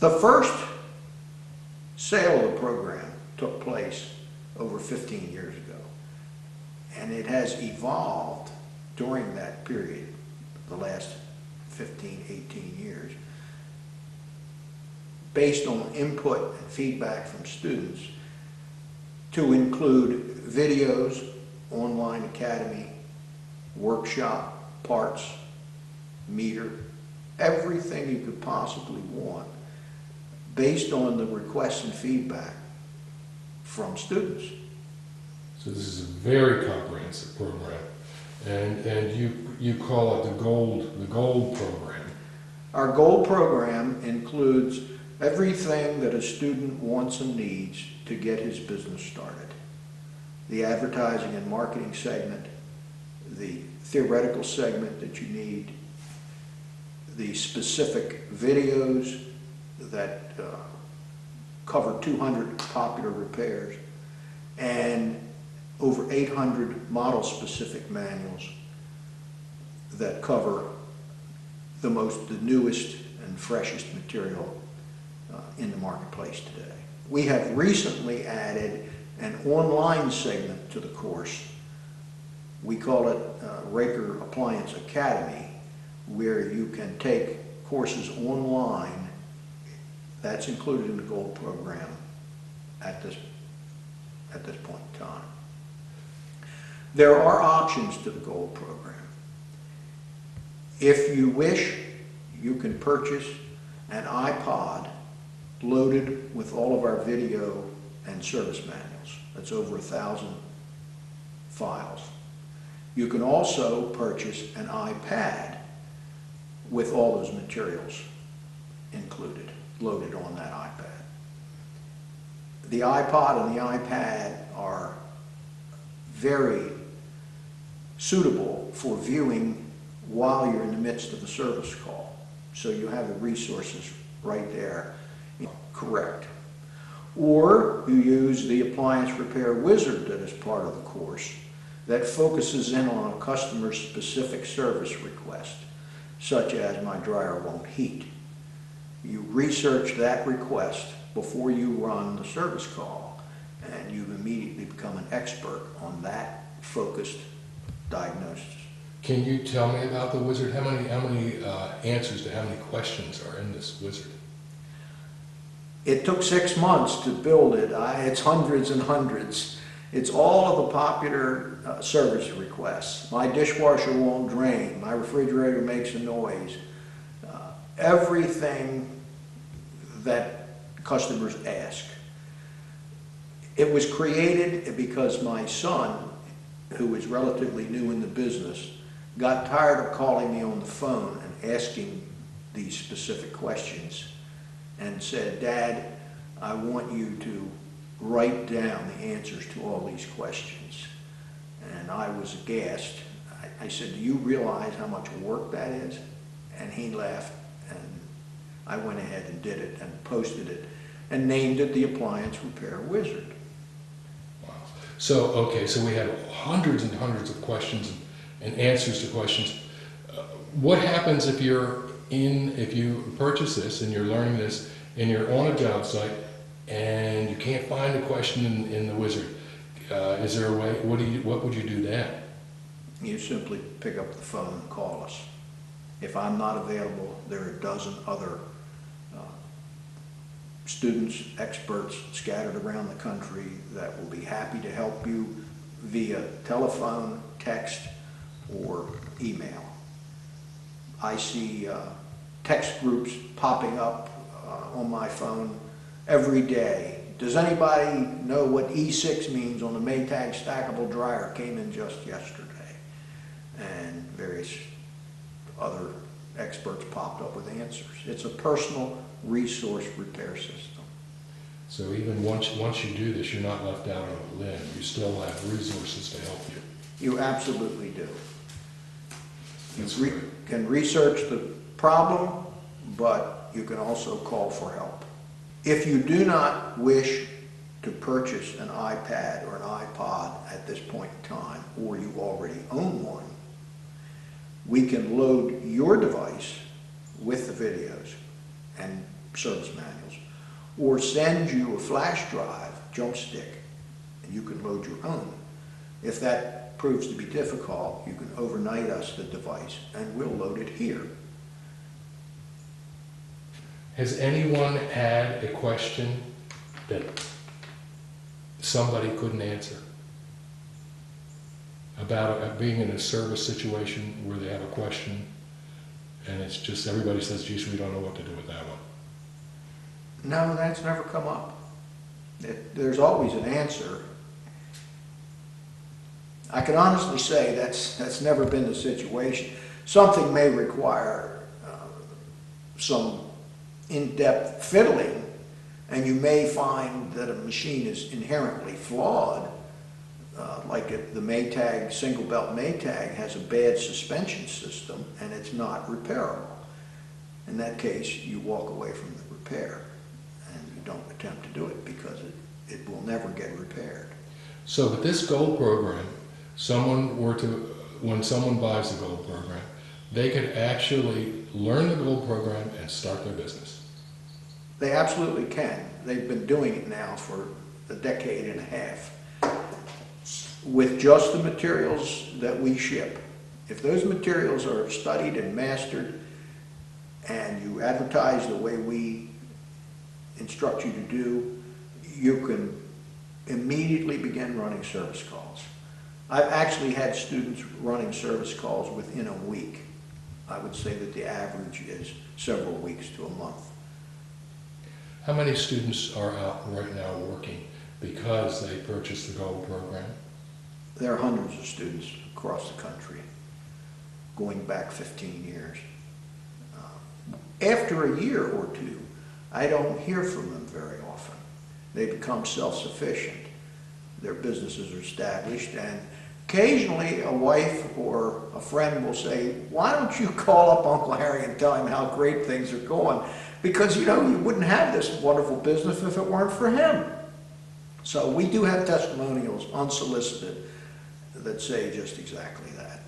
The first sale of the program took place over 15 years ago, and it has evolved during that period, the last 15, 18 years, based on input and feedback from students, to include videos, online academy, workshop, parts, meter, everything you could possibly want, based on the requests and feedback from students. So this is a very comprehensive program, and you call it the gold program. Our gold program includes everything that a student wants and needs to get his business started. The advertising and marketing segment, the theoretical segment that you need, the specific videos that cover 200 popular repairs, and over 800 model-specific manuals that cover the newest and freshest material in the marketplace today. We have recently added an online segment to the course. We call it Raker Appliance Academy, where you can take courses online. That's included in the gold program at this point in time. There are options to the gold program. If you wish, you can purchase an iPod loaded with all of our video and service manuals. That's over 1,000 files. You can also purchase an iPad with all those materials included, loaded on that iPad. The iPod and the iPad are very suitable for viewing while you're in the midst of a service call. So you have the resources right there. Correct. Or you use the Appliance Repair Wizard that is part of the course that focuses in on a customer's specific service request, such as my dryer won't heat. You research that request before you run the service call, and you immediately become an expert on that focused diagnosis. Can you tell me about the wizard? How many answers to how many questions are in this wizard? It took 6 months to build it. It's hundreds and hundreds. It's all of the popular service requests. My dishwasher won't drain. My refrigerator makes a noise. Everything that customers ask. It was created because my son, who is relatively new in the business, got tired of calling me on the phone and asking these specific questions, and said, "Dad, I want you to write down the answers to all these questions." And I was aghast. I said, "Do you realize how much work that is?" And he laughed, and I went ahead and did it and posted it and named it the Appliance Repair Wizard. Wow. So, okay, so we have hundreds and hundreds of questions and answers to questions. What happens if you purchase this and you're learning this and you're on a job site and you can't find a question in the wizard? Is there a way? What would you do then? You simply pick up the phone and call us. If I'm not available, there are a dozen other students, experts scattered around the country that will be happy to help you via telephone, text, or email. I see text groups popping up on my phone every day. Does anybody know what E6 means on the Maytag stackable dryer? Came in just yesterday. And various other experts popped up with answers. It's a personal resource repair system. So even once you do this, you're not left out on a limb. You still have resources to help you. You absolutely do. You can research the problem, but you can also call for help. If you do not wish to purchase an iPad or an iPod at this point in time, or you already own one, we can load your device with the videos and service manuals, or send you a flash drive, jump stick, and you can load your own. If that proves to be difficult, you can overnight us the device and we'll load it here. Has anyone had a question that somebody couldn't answer? About being in a service situation where they have a question and it's just everybody says, geez, we don't know what to do with that one. No, that's never come up. There's always an answer. I can honestly say that's never been the situation. Something may require some in-depth fiddling, and you may find that a machine is inherently flawed, like the Maytag, single belt Maytag has a bad suspension system and it's not repairable. In that case, you walk away from the repair and you don't attempt to do it because it will never get repaired. So with this gold program, when someone buys the gold program, they could actually learn the gold program and start their business. They absolutely can. They've been doing it now for a decade and a half with just the materials that we ship. If those materials are studied and mastered and you advertise the way we instruct you to do, you can immediately begin running service calls. I've actually had students running service calls within a week. I would say that the average is several weeks to a month. How many students are out right now working because they purchased the gold program? There are hundreds of students across the country, going back 15 years. After a year or two, I don't hear from them very often. They become self-sufficient. Their businesses are established, and occasionally a wife or a friend will say, why don't you call up Uncle Harry and tell him how great things are going? Because, you know, you wouldn't have this wonderful business if it weren't for him. So we do have testimonials unsolicited that say just exactly that.